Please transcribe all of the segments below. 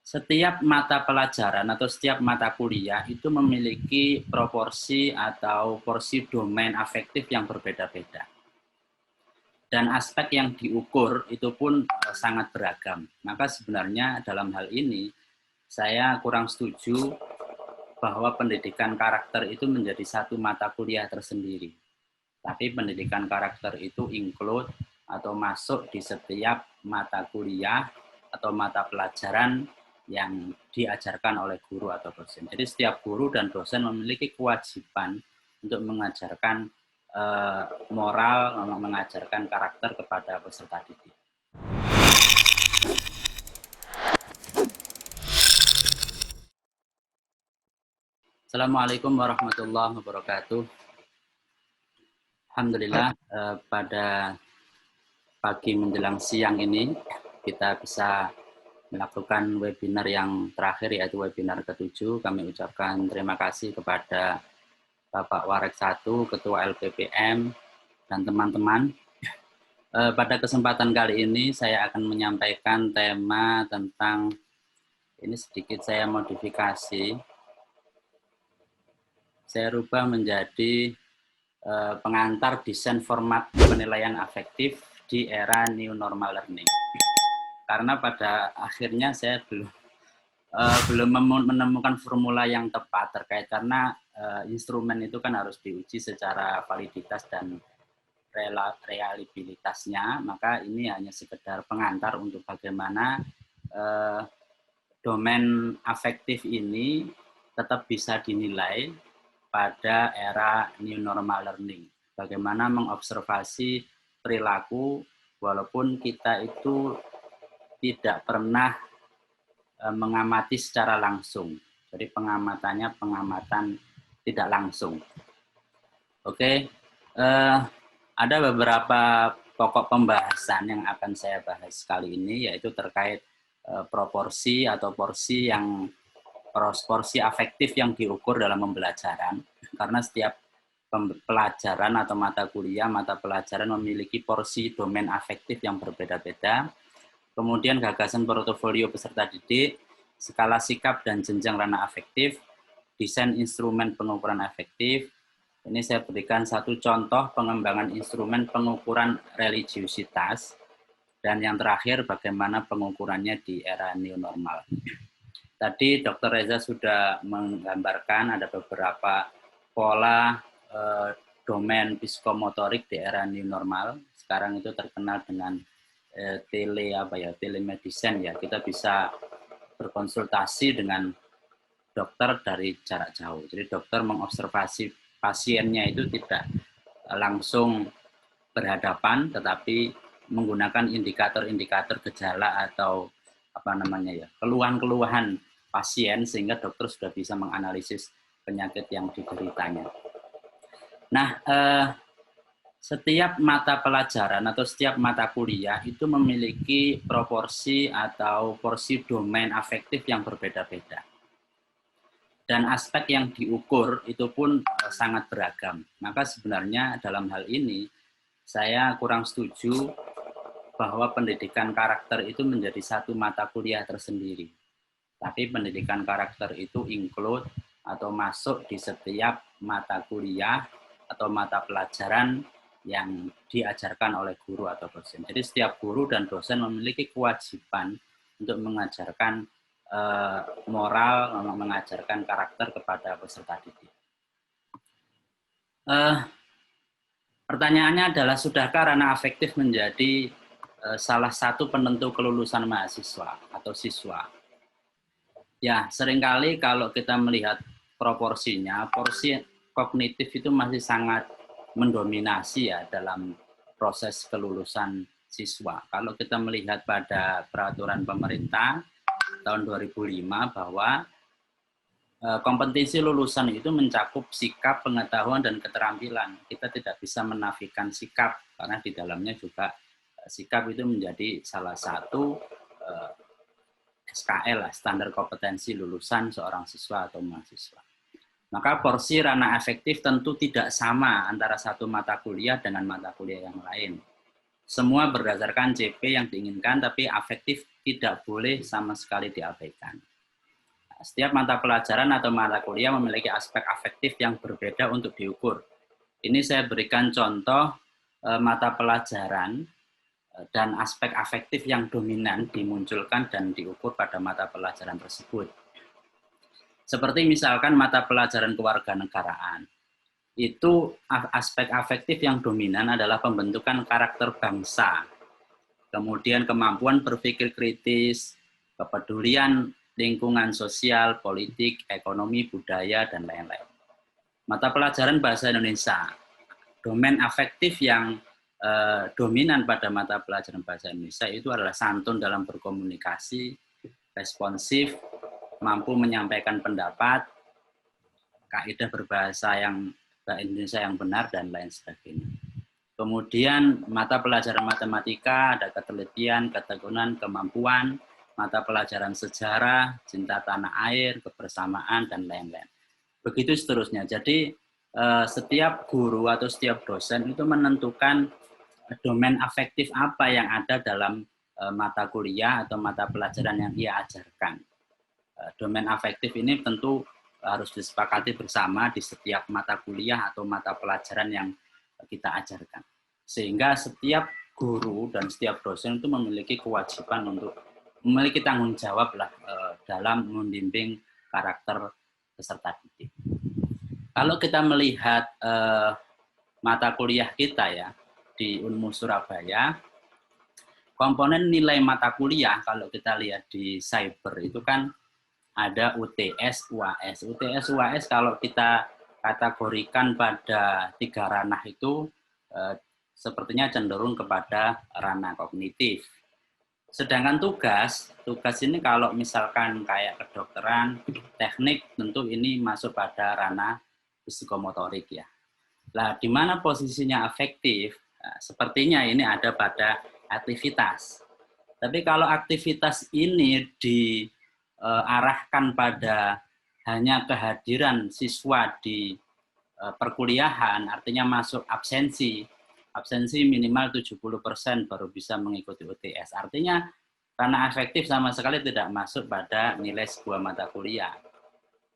Setiap mata pelajaran atau setiap mata kuliah itu memiliki proporsi atau porsi domain afektif yang berbeda-beda. Dan aspek yang diukur itu pun sangat beragam. Maka sebenarnya dalam hal ini saya kurang setuju bahwa pendidikan karakter itu menjadi satu mata kuliah tersendiri. Tapi pendidikan karakter itu include atau masuk di setiap mata kuliah atau mata pelajaran yang diajarkan oleh guru atau dosen. Jadi setiap guru dan dosen memiliki kewajiban untuk mengajarkan moral, mengajarkan karakter kepada peserta didik. Assalamualaikum warahmatullahi wabarakatuh. Alhamdulillah pada pagi menjelang siang ini kita bisa melakukan webinar yang terakhir, yaitu webinar ke-7. Kami ucapkan terima kasih kepada Bapak Warek 1, Ketua LPPM, dan teman-teman. Pada kesempatan kali ini saya akan menyampaikan tema tentang, ini sedikit saya modifikasi, saya rubah menjadi pengantar desain format penilaian afektif di era new normal learning. Karena pada akhirnya saya belum menemukan formula yang tepat terkait, karena instrumen itu kan harus diuji secara validitas dan reliabilitasnya. Maka ini hanya sekedar pengantar untuk bagaimana domain afektif ini tetap bisa dinilai pada era new normal learning. Bagaimana mengobservasi perilaku walaupun kita itu tidak pernah mengamati secara langsung. Jadi pengamatannya pengamatan tidak langsung. Oke, ada beberapa pokok pembahasan yang akan saya bahas kali ini, yaitu terkait proporsi atau porsi afektif yang diukur dalam pembelajaran. Karena setiap pelajaran atau mata kuliah, mata pelajaran memiliki porsi domain afektif yang berbeda-beda. Kemudian gagasan portofolio peserta didik, skala sikap dan jenjang ranah afektif, desain instrumen pengukuran afektif. Ini saya berikan satu contoh pengembangan instrumen pengukuran religiusitas. Dan yang terakhir, bagaimana pengukurannya di era new normal. Tadi Dr. Reza sudah menggambarkan ada beberapa pola domain psikomotorik di era new normal. Sekarang itu terkenal dengan telemedicine ya. Kita bisa berkonsultasi dengan dokter dari jarak jauh. Jadi dokter mengobservasi pasiennya itu tidak langsung berhadapan, tetapi menggunakan indikator-indikator gejala atau keluhan-keluhan pasien, sehingga dokter sudah bisa menganalisis penyakit yang dideritanya. Nah, setiap mata pelajaran atau setiap mata kuliah itu memiliki proporsi atau porsi domain afektif yang berbeda-beda. Dan aspek yang diukur itu pun sangat beragam. Maka sebenarnya dalam hal ini saya kurang setuju bahwa pendidikan karakter itu menjadi satu mata kuliah tersendiri. Tapi pendidikan karakter itu include atau masuk di setiap mata kuliah atau mata pelajaran yang diajarkan oleh guru atau dosen. Jadi setiap guru dan dosen memiliki kewajiban untuk mengajarkan moral, mengajarkan karakter kepada peserta didik. Pertanyaannya adalah, sudahkah ranah afektif menjadi salah satu penentu kelulusan mahasiswa atau siswa? Ya, seringkali kalau kita melihat proporsinya, porsi kognitif itu masih sangat mendominasi ya dalam proses kelulusan siswa. Kalau kita melihat pada peraturan pemerintah tahun 2005 bahwa kompetensi lulusan itu mencakup sikap, pengetahuan, dan keterampilan. Kita tidak bisa menafikan sikap, karena di dalamnya juga sikap itu menjadi salah satu SKL, standar kompetensi lulusan seorang siswa atau mahasiswa. Maka porsi ranah afektif tentu tidak sama antara satu mata kuliah dengan mata kuliah yang lain. Semua berdasarkan CP yang diinginkan, tapi afektif tidak boleh sama sekali diabaikan. Setiap mata pelajaran atau mata kuliah memiliki aspek afektif yang berbeda untuk diukur. Ini saya berikan contoh mata pelajaran dan aspek afektif yang dominan dimunculkan dan diukur pada mata pelajaran tersebut. Seperti misalkan mata pelajaran kewarganegaraan. Itu aspek afektif yang dominan adalah pembentukan karakter bangsa, kemudian kemampuan berpikir kritis, kepedulian lingkungan sosial, politik, ekonomi, budaya, dan lain-lain. Mata pelajaran bahasa Indonesia, domain afektif yang dominan pada mata pelajaran bahasa Indonesia itu adalah santun dalam berkomunikasi, responsif, mampu menyampaikan pendapat, kaidah berbahasa Indonesia yang benar, dan lain sebagainya. Kemudian mata pelajaran matematika, ada ketelitian, ketekunan, kemampuan, mata pelajaran sejarah, cinta tanah air, kebersamaan, dan lain-lain. Begitu seterusnya. Jadi setiap guru atau setiap dosen itu menentukan domain afektif apa yang ada dalam mata kuliah atau mata pelajaran yang ia ajarkan. Domain afektif ini tentu harus disepakati bersama di setiap mata kuliah atau mata pelajaran yang kita ajarkan. Sehingga setiap guru dan setiap dosen itu memiliki kewajiban untuk memiliki tanggung jawab lah dalam membimbing karakter peserta didik. Kalau kita melihat mata kuliah kita ya di Unmu Surabaya, komponen nilai mata kuliah kalau kita lihat di cyber itu kan ada UTS, UAS. UTS, UAS kalau kita kategorikan pada 3 ranah itu sepertinya cenderung kepada ranah kognitif. Sedangkan tugas ini kalau misalkan kayak kedokteran, teknik, tentu ini masuk pada ranah psikomotorik ya. Nah, di mana posisinya afektif? Nah, sepertinya ini ada pada aktivitas. Tapi kalau aktivitas ini diarahkan pada hanya kehadiran siswa di perkuliahan, artinya masuk absensi minimal 70% baru bisa mengikuti UTS. Artinya karena efektif sama sekali tidak masuk pada nilai sebuah mata kuliah.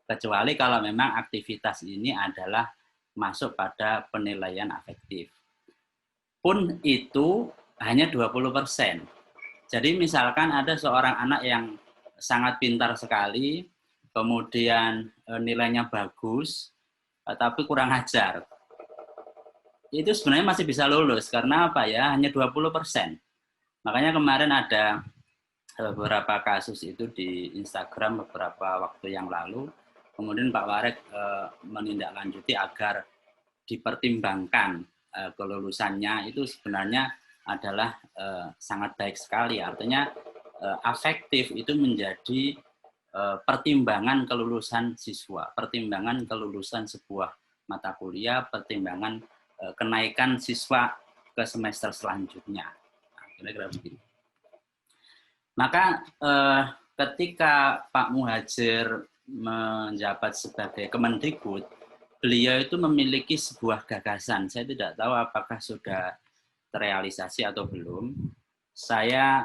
Kecuali kalau memang aktivitas ini adalah masuk pada penilaian afektif. Pun itu hanya 20%. Jadi misalkan ada seorang anak yang sangat pintar sekali, kemudian nilainya bagus, tapi kurang ajar. Itu sebenarnya masih bisa lulus karena apa ya, hanya 20%. Makanya kemarin ada beberapa kasus itu di Instagram beberapa waktu yang lalu, kemudian Pak Warek menindaklanjuti agar dipertimbangkan kelulusannya itu sebenarnya adalah sangat baik sekali. Artinya afektif itu menjadi pertimbangan kelulusan siswa, pertimbangan kelulusan sebuah mata kuliah, pertimbangan kenaikan siswa ke semester selanjutnya. Nah, kira-kira begitu. Maka ketika Pak Muhadjir menjabat sebagai Kemendikbud, beliau itu memiliki sebuah gagasan. Saya tidak tahu apakah sudah terrealisasi atau belum. Saya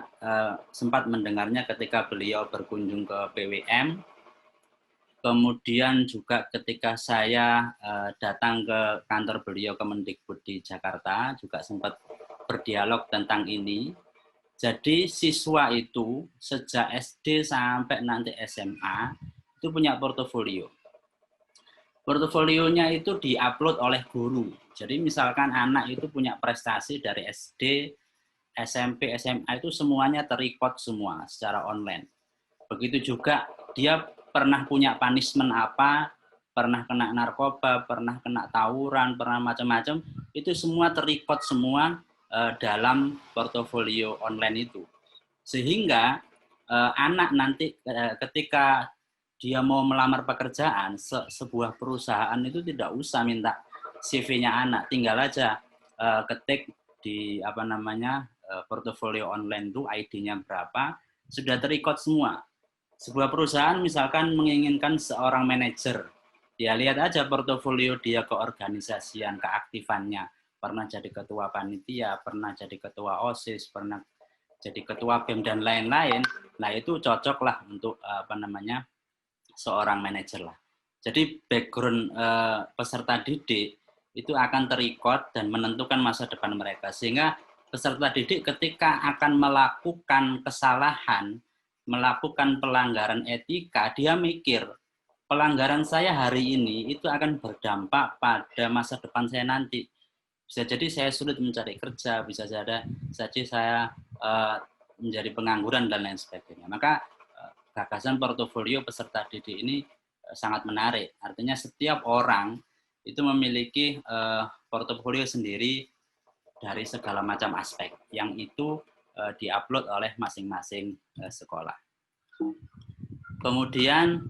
sempat mendengarnya ketika beliau berkunjung ke PWM. Kemudian juga ketika saya datang ke kantor beliau Kemendikbud di Jakarta, juga sempat berdialog tentang ini. Jadi siswa itu sejak SD sampai nanti SMA itu punya portofolio. Portofolionya itu diupload oleh guru. Jadi misalkan anak itu punya prestasi dari SD, SMP, SMA itu semuanya terrecord semua secara online. Begitu juga dia pernah punya punishment apa, pernah kena narkoba, pernah kena tawuran, pernah macam-macam, itu semua terrecord semua dalam portofolio online itu. Sehingga anak nanti ketika dia mau melamar pekerjaan, sebuah perusahaan itu tidak usah minta CV-nya anak, tinggal aja ketik di portofolio online itu ID-nya berapa, sudah terrecord semua. Sebuah perusahaan misalkan menginginkan seorang manajer, dia lihat aja portofolio dia, keorganisasian, keaktifannya, pernah jadi ketua panitia, pernah jadi ketua OSIS, pernah jadi ketua BEM dan lain-lain, nah itu cocoklah untuk seorang manajer lah. Jadi background peserta didik itu akan terekod dan menentukan masa depan mereka, sehingga peserta didik ketika akan melakukan kesalahan, melakukan pelanggaran etika, dia mikir pelanggaran saya hari ini itu akan berdampak pada masa depan saya nanti. Bisa jadi saya sulit mencari kerja, bisa saja saya menjadi pengangguran dan lain sebagainya. Maka gagasan portofolio peserta didik ini sangat menarik. Artinya setiap orang itu memiliki portofolio sendiri dari segala macam aspek yang itu diupload oleh masing-masing sekolah. Kemudian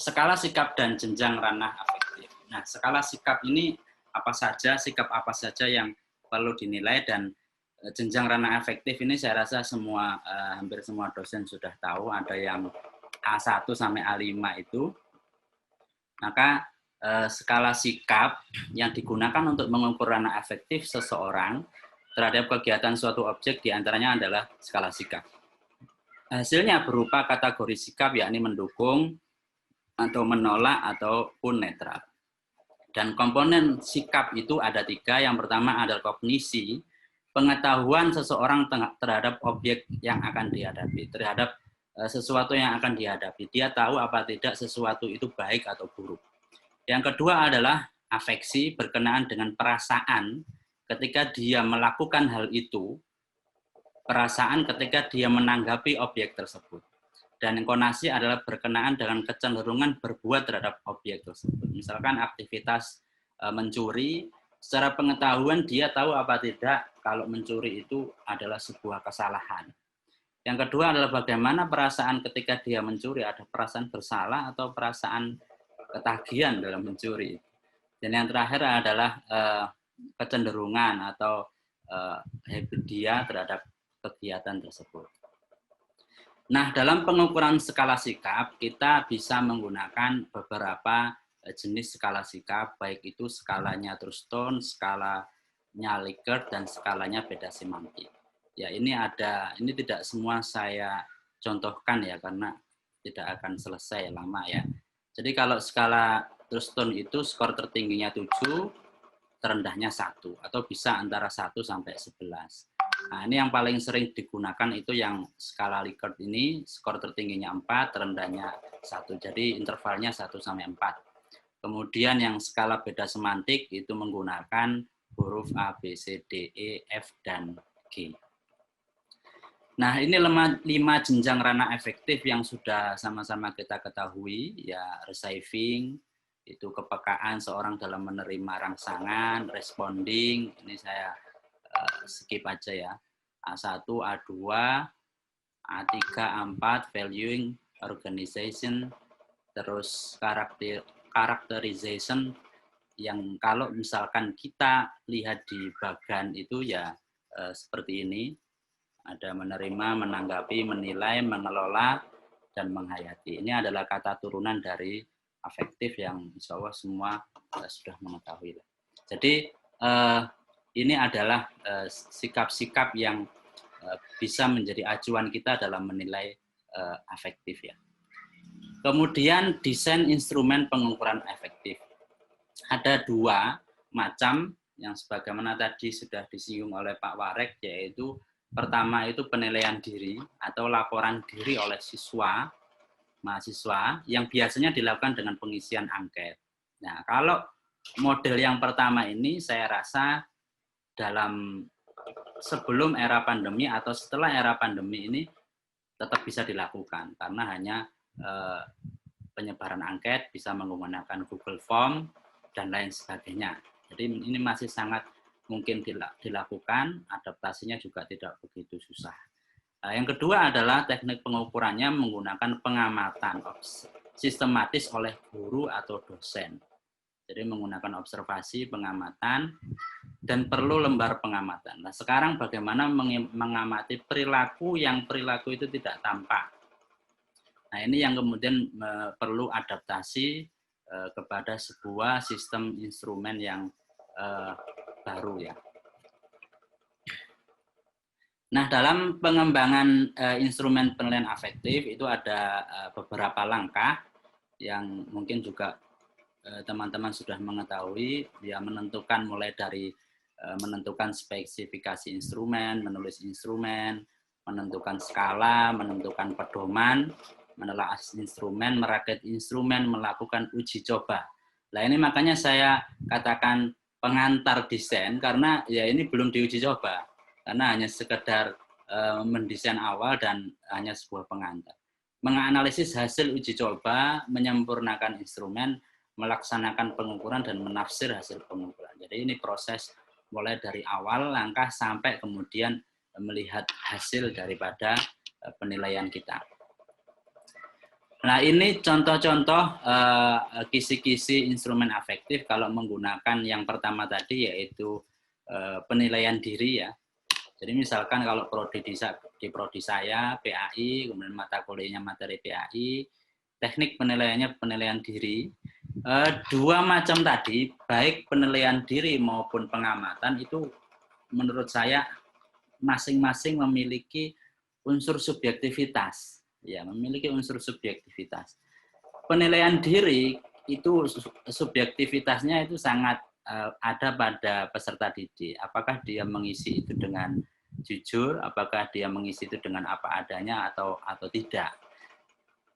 skala sikap dan jenjang ranah afektif. Nah, skala sikap ini apa saja, sikap apa saja yang perlu dinilai, dan jenjang ranah afektif ini saya rasa hampir semua dosen sudah tahu, ada yang A1 sampai A5 itu. Maka skala sikap yang digunakan untuk mengukur ranah afektif seseorang terhadap kegiatan suatu objek diantaranya adalah skala sikap. Hasilnya berupa kategori sikap, yakni mendukung, atau menolak, ataupun netral. Dan komponen sikap itu ada 3. Yang pertama adalah kognisi, pengetahuan seseorang terhadap objek yang akan dihadapi, terhadap sesuatu yang akan dihadapi. Dia tahu apa tidak sesuatu itu baik atau buruk. Yang kedua adalah afeksi, berkenaan dengan perasaan ketika dia melakukan hal itu, perasaan ketika dia menanggapi objek tersebut. Dan intonasi adalah berkenaan dengan kecenderungan berbuat terhadap objek tersebut. Misalkan aktivitas mencuri, secara pengetahuan dia tahu apa tidak kalau mencuri itu adalah sebuah kesalahan. Yang kedua adalah bagaimana perasaan ketika dia mencuri, ada perasaan bersalah atau perasaan ketagihan dalam mencuri. Dan yang terakhir adalah kecenderungan atau habit dia terhadap kegiatan tersebut. Nah, dalam pengukuran skala sikap, kita bisa menggunakan beberapa jenis skala sikap, baik itu skalanya Truston, skalanya Likert, dan skalanya beda semantik. Ya, ini tidak semua saya contohkan ya, karena tidak akan selesai lama ya. Jadi kalau skala Truston itu skor tertingginya 7, terendahnya 1, atau bisa antara 1 sampai 11. Nah, ini yang paling sering digunakan itu yang skala Likert ini, skor tertingginya 4, terendahnya 1. Jadi intervalnya 1 sampai 4. Kemudian yang skala beda semantik itu menggunakan huruf A, B, C, D, E, F, dan G. Nah, ini 5 jenjang ranah efektif yang sudah sama-sama kita ketahui, ya, receiving, itu kepekaan seorang dalam menerima rangsangan, responding, ini saya skip aja ya, A1, A2, A3, A4, valuing, organization, terus characterization, yang kalau misalkan kita lihat di bagan itu ya seperti ini, ada menerima, menanggapi, menilai, mengelola, dan menghayati. Ini adalah kata turunan dari afektif yang insya Allah semua sudah mengetahui. Jadi ini adalah sikap-sikap yang bisa menjadi acuan kita dalam menilai afektif ya. Kemudian desain instrumen pengukuran efektif. Ada 2 macam yang sebagaimana tadi sudah disinggung oleh Pak Warek, yaitu pertama itu penilaian diri atau laporan diri oleh mahasiswa yang biasanya dilakukan dengan pengisian angket. Nah, kalau model yang pertama ini saya rasa sebelum era pandemi atau setelah era pandemi ini tetap bisa dilakukan, karena hanya penyebaran angket bisa menggunakan Google Form dan lain sebagainya. Jadi ini masih sangat mungkin dilakukan, adaptasinya juga tidak begitu susah. Yang kedua adalah teknik pengukurannya menggunakan pengamatan sistematis oleh guru atau dosen. Jadi menggunakan observasi, pengamatan, dan perlu lembar pengamatan. Nah, sekarang bagaimana mengamati perilaku itu tidak tampak. Nah, ini yang kemudian perlu adaptasi kepada sebuah sistem instrumen yang baru ya. Nah, dalam pengembangan instrumen penilaian afektif itu ada beberapa langkah yang mungkin juga teman-teman sudah mengetahui. Dia menentukan mulai dari menentukan spesifikasi instrumen, menulis instrumen, menentukan skala, menentukan pedoman, menelaah instrumen, merakit instrumen, melakukan uji coba. Nah, ini makanya saya katakan pengantar desain karena ya ini belum diuji coba. Karena hanya sekedar mendesain awal dan hanya sebuah pengantar. Menganalisis hasil uji coba, menyempurnakan instrumen, melaksanakan pengukuran dan menafsir hasil pengukuran. Jadi ini proses mulai dari awal langkah sampai kemudian melihat hasil daripada penilaian kita. Nah, ini contoh-contoh kisi-kisi instrumen afektif kalau menggunakan yang pertama tadi yaitu penilaian diri ya. Jadi misalkan kalau di prodi saya PAI, kemudian mata kuliahnya materi PAI, teknik penilaiannya penilaian diri. Dua macam tadi, baik penilaian diri maupun pengamatan itu menurut saya masing-masing memiliki unsur subjektivitas. Ya, memiliki unsur subjektivitas. Penilaian diri itu subjektivitasnya itu sangat ada pada peserta didik. Apakah dia mengisi itu dengan jujur, apakah dia mengisi itu dengan apa adanya atau tidak.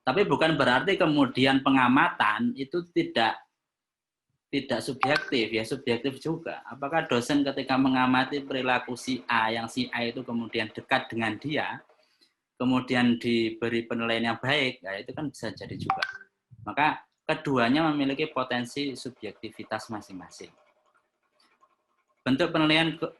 Tapi bukan berarti kemudian pengamatan itu tidak subjektif, ya subjektif juga. Apakah dosen ketika mengamati perilaku si A, yang si A itu kemudian dekat dengan dia, kemudian diberi penilaian yang baik, ya itu kan bisa jadi juga. Maka keduanya memiliki potensi subjektivitas masing-masing. Bentuk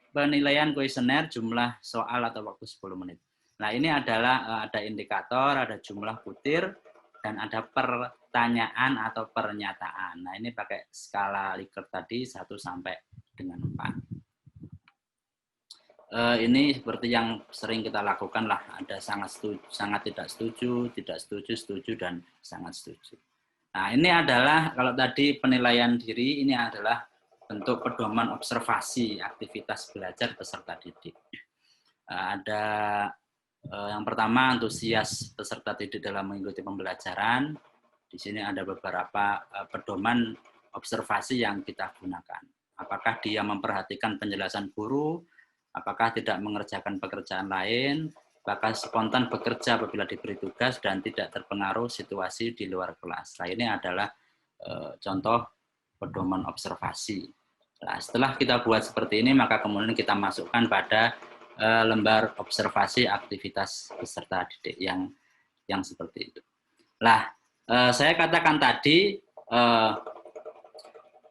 penilaian kuesioner jumlah soal atau waktu 10 menit. Nah, ini adalah ada indikator, ada jumlah butir, dan ada pertanyaan atau pernyataan. Nah, ini pakai skala Likert tadi 1 sampai dengan 4. Ini seperti yang sering kita lakukan lah, ada sangat setuju, sangat tidak setuju, setuju, dan sangat setuju. Nah, ini adalah kalau tadi penilaian diri, ini adalah bentuk pedoman observasi aktivitas belajar peserta didik. Ada yang pertama antusias peserta didik dalam mengikuti pembelajaran. Di sini ada beberapa pedoman observasi yang kita gunakan. Apakah dia memperhatikan penjelasan guru, apakah tidak mengerjakan pekerjaan lain, bahkan spontan bekerja apabila diberi tugas dan tidak terpengaruh situasi di luar kelas. Nah, ini adalah contoh pedoman observasi. Nah, setelah kita buat seperti ini, maka kemudian kita masukkan pada lembar observasi aktivitas peserta didik yang seperti itu. Nah, saya katakan tadi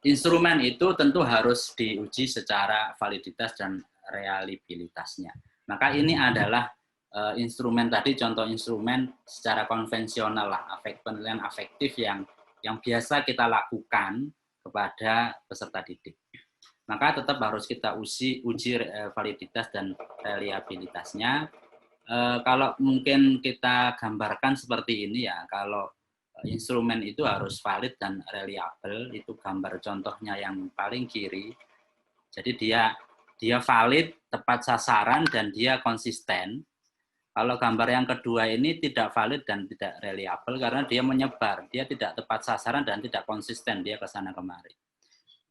instrumen itu tentu harus diuji secara validitas dan reliabilitasnya. Maka ini adalah instrumen tadi, contoh instrumen secara konvensional lah, penilaian afektif yang biasa kita lakukan kepada peserta didik. Maka tetap harus kita uji validitas dan reliabilitasnya. Kalau mungkin kita gambarkan seperti ini ya, kalau instrumen itu harus valid dan reliable, itu gambar contohnya yang paling kiri. Jadi dia valid, tepat sasaran, dan dia konsisten. Kalau gambar yang kedua ini tidak valid dan tidak reliable karena dia menyebar, dia tidak tepat sasaran dan tidak konsisten, dia ke sana kemari.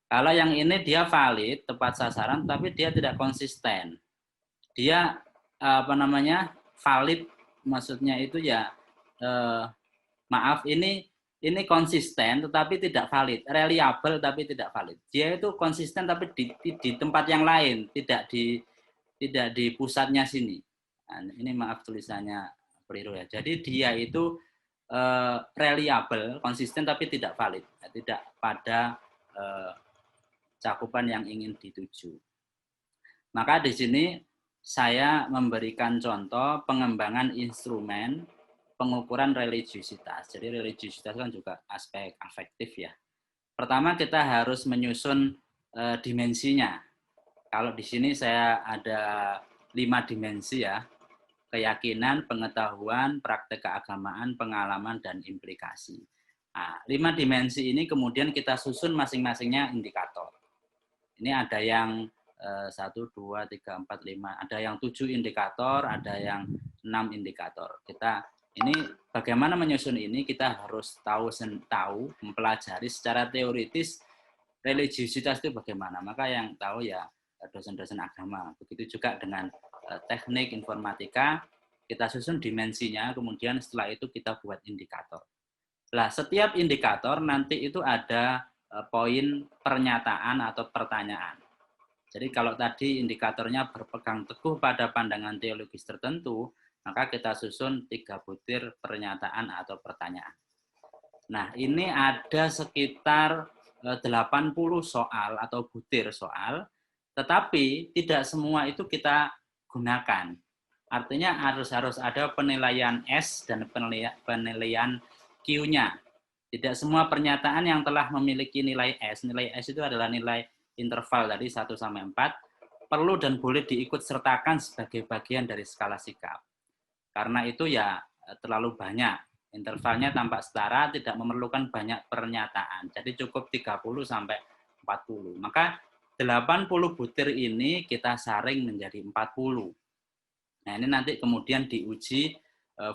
Kalau yang ini dia valid, tepat sasaran, tapi dia tidak konsisten. Dia valid, maksudnya itu ya ini konsisten tetapi tidak valid, reliable tapi tidak valid. Dia itu konsisten tapi di tempat yang lain, tidak di pusatnya sini. Nah, ini maaf tulisannya keliru ya. Jadi dia itu reliable, konsisten tapi tidak valid, tidak pada cakupan yang ingin dituju. Maka di sini saya memberikan contoh pengembangan instrumen pengukuran religiusitas. Jadi religiusitas kan juga aspek afektif ya. Pertama kita harus menyusun dimensinya. Kalau di sini saya ada 5 dimensi ya. Keyakinan, pengetahuan, praktek keagamaan, pengalaman, dan implikasi. Nah, 5 dimensi ini kemudian kita susun masing-masingnya indikator. Ini ada yang 1, 2, 3, 4, 5. Ada yang 7 indikator, ada yang 6 indikator. Ini bagaimana menyusun ini, kita harus tahu mempelajari secara teoritis religiusitas itu bagaimana. Maka yang tahu ya dosen-dosen agama. Begitu juga dengan teknik informatika, kita susun dimensinya, kemudian setelah itu kita buat indikator. Nah, setiap indikator nanti itu ada poin pernyataan atau pertanyaan. Jadi kalau tadi indikatornya berpegang teguh pada pandangan teologis tertentu, maka kita susun 3 butir pernyataan atau pertanyaan. Nah, ini ada sekitar 80 soal atau butir soal, tetapi tidak semua itu kita gunakan. Artinya harus ada penilaian S dan penilaian Q-nya. Tidak semua pernyataan yang telah memiliki nilai S itu adalah nilai interval tadi 1 sampai 4, perlu dan boleh diikut sertakan sebagai bagian dari skala sikap. Karena itu ya terlalu banyak. Intervalnya tampak setara, tidak memerlukan banyak pernyataan. Jadi cukup 30 sampai 40. Maka 80 butir ini kita saring menjadi 40. Nah, ini nanti kemudian diuji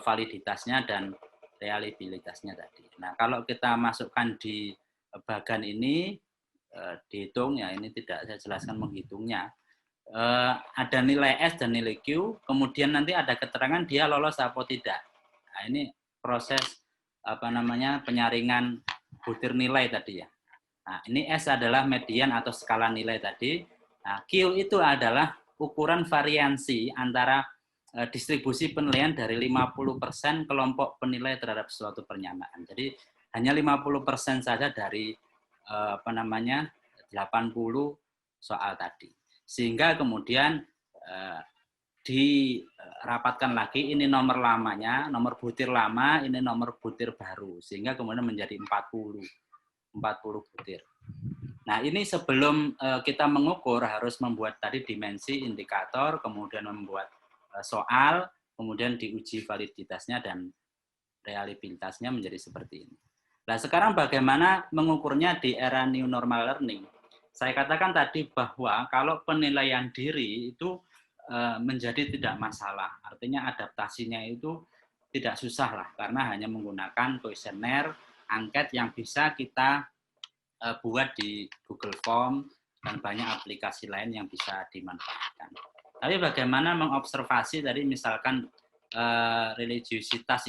validitasnya dan reliabilitasnya tadi. Nah, kalau kita masukkan di bagan ini, dihitung, ya ini tidak saya jelaskan menghitungnya. Ada nilai S dan nilai Q, kemudian nanti ada keterangan dia lolos atau tidak. Nah, ini proses penyaringan butir nilai tadi ya. Nah, ini S adalah median atau skala nilai tadi. Nah, Q itu adalah ukuran variansi antara distribusi penilaian dari 50% kelompok penilai terhadap suatu pernyataan. Jadi hanya 50% saja dari 80 soal tadi. Sehingga kemudian dirapatkan lagi, ini nomor lamanya, nomor butir lama, ini nomor butir baru. Sehingga kemudian menjadi 40 butir. Nah, ini sebelum kita mengukur harus membuat tadi dimensi indikator, kemudian membuat soal, kemudian diuji validitasnya dan reliabilitasnya menjadi seperti ini. Nah, sekarang bagaimana mengukurnya di era new normal learning? Saya katakan tadi bahwa kalau penilaian diri itu menjadi tidak masalah. Artinya adaptasinya itu tidak susah lah, karena hanya menggunakan kuesioner, angket yang bisa kita buat di Google Form, dan banyak aplikasi lain yang bisa dimanfaatkan. Tapi bagaimana mengobservasi tadi misalkan religiusitas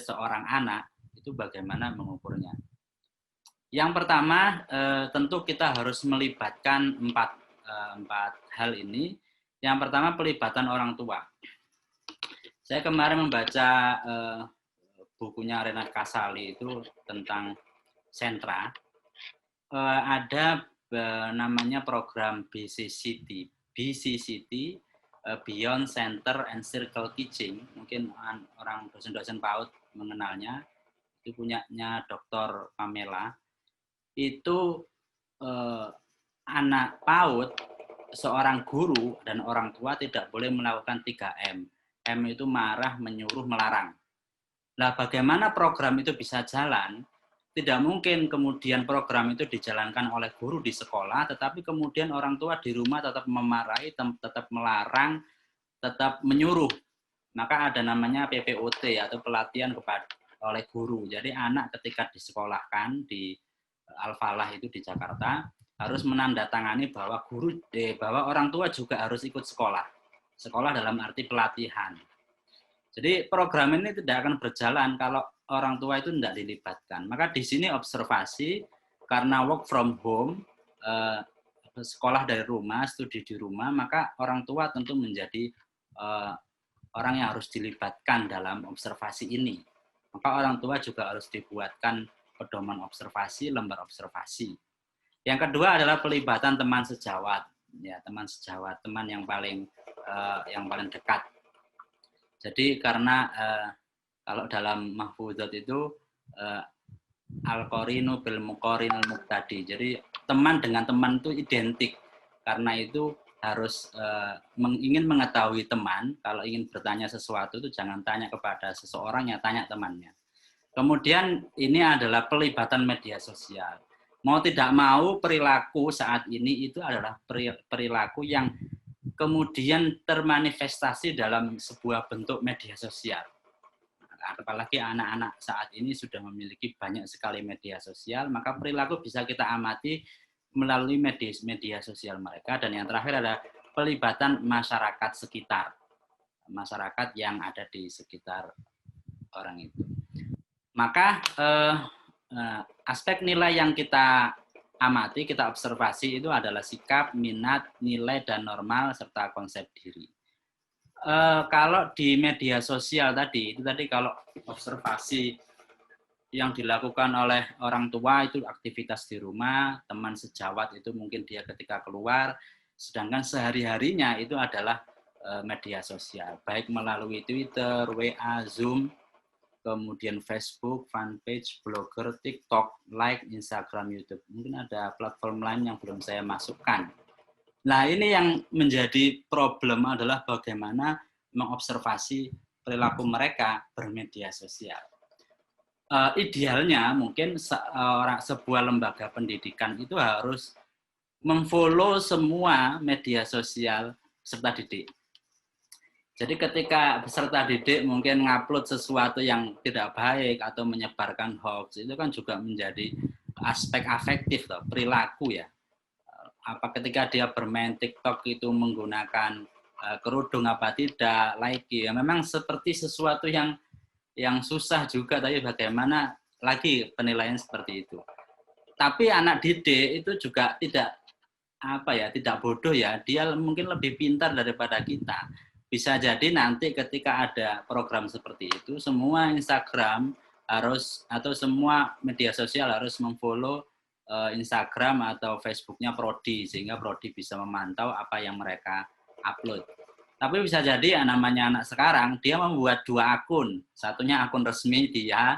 seorang anak, itu bagaimana mengukurnya? Yang pertama, tentu kita harus melibatkan empat hal ini. Yang pertama, pelibatan orang tua. Saya kemarin membaca bukunya Renat Kasali itu tentang sentra. Ada namanya program BCCT, Beyond Center and Circle Teaching. Mungkin orang dosen-dosen PAUD mengenalnya. Itu punyanya Dr. Pamela. Itu anak PAUD, seorang guru dan orang tua tidak boleh melakukan 3M. M itu marah, menyuruh, melarang. Nah, bagaimana program itu bisa jalan? Tidak mungkin kemudian program itu dijalankan oleh guru di sekolah, tetapi kemudian orang tua di rumah tetap memarahi, tetap melarang, tetap menyuruh. Maka ada namanya PPOT atau pelatihan oleh guru. Jadi anak ketika disekolahkan di Al-Falah itu di Jakarta harus menandatangani bahwa bahwa orang tua juga harus ikut sekolah. Sekolah dalam arti pelatihan. Jadi program ini tidak akan berjalan kalau orang tua itu tidak dilibatkan. Maka di sini observasi, karena work from home, sekolah dari rumah, studi di rumah, maka orang tua tentu menjadi orang yang harus dilibatkan dalam observasi ini. Maka orang tua juga harus dibuatkan pedoman observasi, lembar observasi. Yang kedua adalah pelibatan teman sejawat, ya teman sejawat, teman yang paling dekat. Jadi karena kalau dalam mahfudot itu al-qorinu bil muqarinil muqtadi. Jadi teman dengan teman itu identik. Karena itu harus ingin mengetahui teman, kalau ingin bertanya sesuatu itu jangan tanya kepada seseorang, ya tanya temannya. Kemudian ini adalah pelibatan media sosial. Mau tidak mau perilaku saat ini itu adalah perilaku yang kemudian termanifestasi dalam sebuah bentuk media sosial. Apalagi anak-anak saat ini sudah memiliki banyak sekali media sosial, maka perilaku bisa kita amati melalui media sosial mereka. Dan yang terakhir adalah pelibatan masyarakat sekitar, masyarakat yang ada di sekitar orang itu. Maka aspek nilai yang kita amati, kita observasi itu adalah sikap, minat, nilai, dan normal, serta konsep diri. Kalau di media sosial tadi, itu tadi kalau observasi yang dilakukan oleh orang tua itu aktivitas di rumah, teman sejawat itu mungkin dia ketika keluar, sedangkan sehari-harinya itu adalah media sosial, baik melalui Twitter, WA, Zoom, kemudian Facebook, fanpage, blogger, TikTok, like, Instagram, YouTube. Mungkin ada platform lain yang belum saya masukkan. Nah, ini yang menjadi problem adalah bagaimana mengobservasi perilaku mereka bermedia sosial. Idealnya mungkin sebuah lembaga pendidikan itu harus memfollow semua media sosial peserta didik. Jadi ketika peserta didik mungkin ngupload sesuatu yang tidak baik atau menyebarkan hoax, itu kan juga menjadi aspek afektif, perilaku ya. Apa ketika dia bermain TikTok itu menggunakan kerudung apa tidak, like ya memang seperti sesuatu yang susah juga, tapi bagaimana lagi penilaian seperti itu. Tapi anak didik itu juga tidak bodoh ya, dia mungkin lebih pintar daripada kita. Bisa jadi nanti ketika ada program seperti itu, semua Instagram harus atau semua media sosial harus memfollow Instagram atau Facebooknya Prodi, sehingga Prodi bisa memantau apa yang mereka upload. Tapi bisa jadi namanya anak sekarang, dia membuat 2 akun. Satunya akun resmi dia,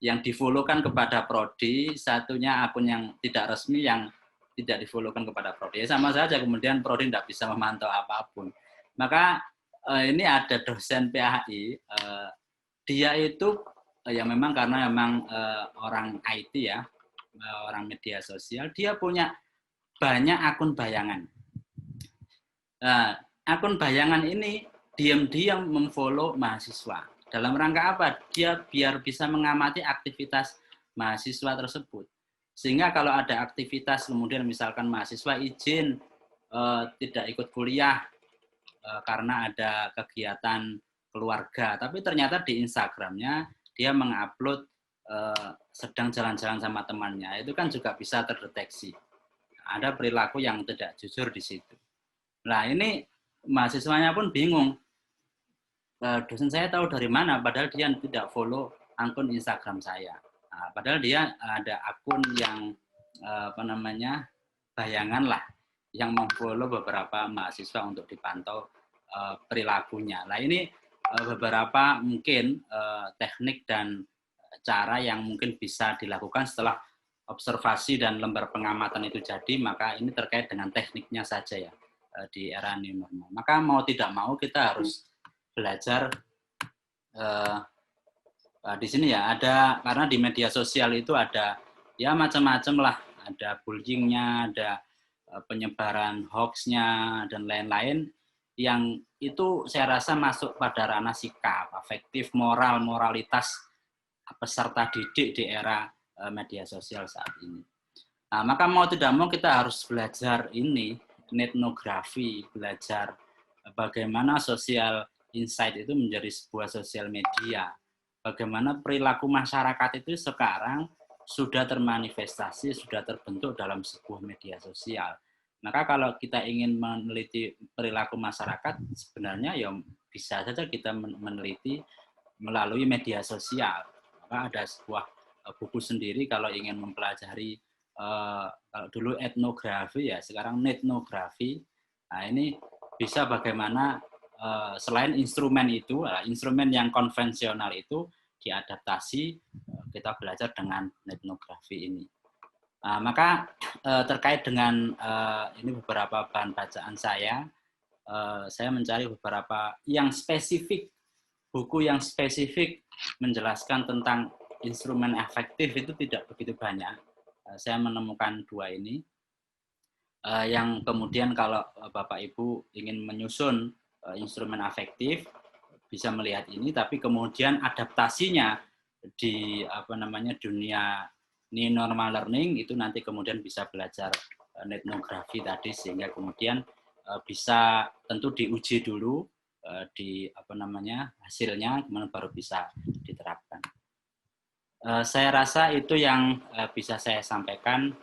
yang di-follow-kan kepada Prodi, satunya akun yang tidak resmi yang tidak di-follow-kan kepada Prodi. Sama saja, kemudian Prodi tidak bisa memantau apapun. Maka ini ada dosen PAI, dia itu ya memang karena memang orang IT ya, orang media sosial, dia punya banyak akun bayangan. Nah, akun bayangan ini diam-diam memfollow mahasiswa. Dalam rangka apa? Dia biar bisa mengamati aktivitas mahasiswa tersebut. Sehingga kalau ada aktivitas, kemudian misalkan mahasiswa izin tidak ikut kuliah karena ada kegiatan keluarga, tapi ternyata di Instagramnya dia mengupload sedang jalan-jalan sama temannya, itu kan juga bisa terdeteksi. Ada perilaku yang tidak jujur di situ. Nah, ini mahasiswanya pun bingung. Dosen saya tahu dari mana, padahal dia tidak follow akun Instagram saya. Nah, padahal dia ada akun yang bayangan lah, yang memfollow beberapa mahasiswa untuk dipantau perilakunya. Nah, ini beberapa mungkin teknik dan cara yang mungkin bisa dilakukan setelah observasi dan lembar pengamatan itu jadi, maka ini terkait dengan tekniknya saja ya di era new normal. Maka mau tidak mau kita harus belajar di sini ya, ada, karena di media sosial itu ada ya macam-macam lah, ada bullyingnya, ada penyebaran hoax-nya dan lain-lain, yang itu saya rasa masuk pada ranah sikap, afektif, moral, moralitas peserta didik di era media sosial saat ini. Nah, maka mau tidak mau kita harus belajar ini, etnografi, belajar bagaimana sosial insight itu menjadi sebuah sosial media. Bagaimana perilaku masyarakat itu sekarang sudah termanifestasi, sudah terbentuk dalam sebuah media sosial. Maka kalau kita ingin meneliti perilaku masyarakat, sebenarnya ya bisa saja kita meneliti melalui media sosial. Maka ada sebuah buku sendiri kalau ingin mempelajari, kalau dulu etnografi ya, sekarang etnografi. Nah, ini bisa bagaimana selain instrumen itu, instrumen yang konvensional itu diadaptasi, kita belajar dengan etnografi ini. Nah, maka terkait dengan ini beberapa bahan bacaan saya mencari beberapa yang spesifik, buku yang spesifik menjelaskan tentang instrumen efektif itu tidak begitu banyak. Saya menemukan dua ini, yang kemudian kalau Bapak Ibu ingin menyusun instrumen afektif, bisa melihat ini, tapi kemudian adaptasinya di dunia new normal learning itu nanti kemudian bisa belajar etnografi tadi, sehingga kemudian bisa tentu diuji dulu di hasilnya, kemudian baru bisa diterapkan. Saya rasa itu yang bisa saya sampaikan.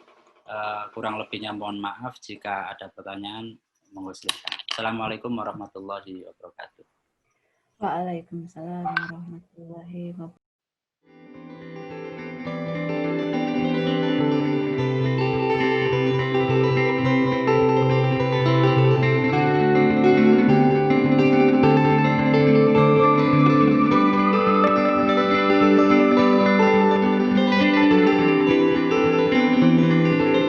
Kurang lebihnya mohon maaf jika ada pertanyaan, monggo silakan. Assalamualaikum warahmatullahi wabarakatuh. Waalaikumsalam warahmatullahi wabarakatuh.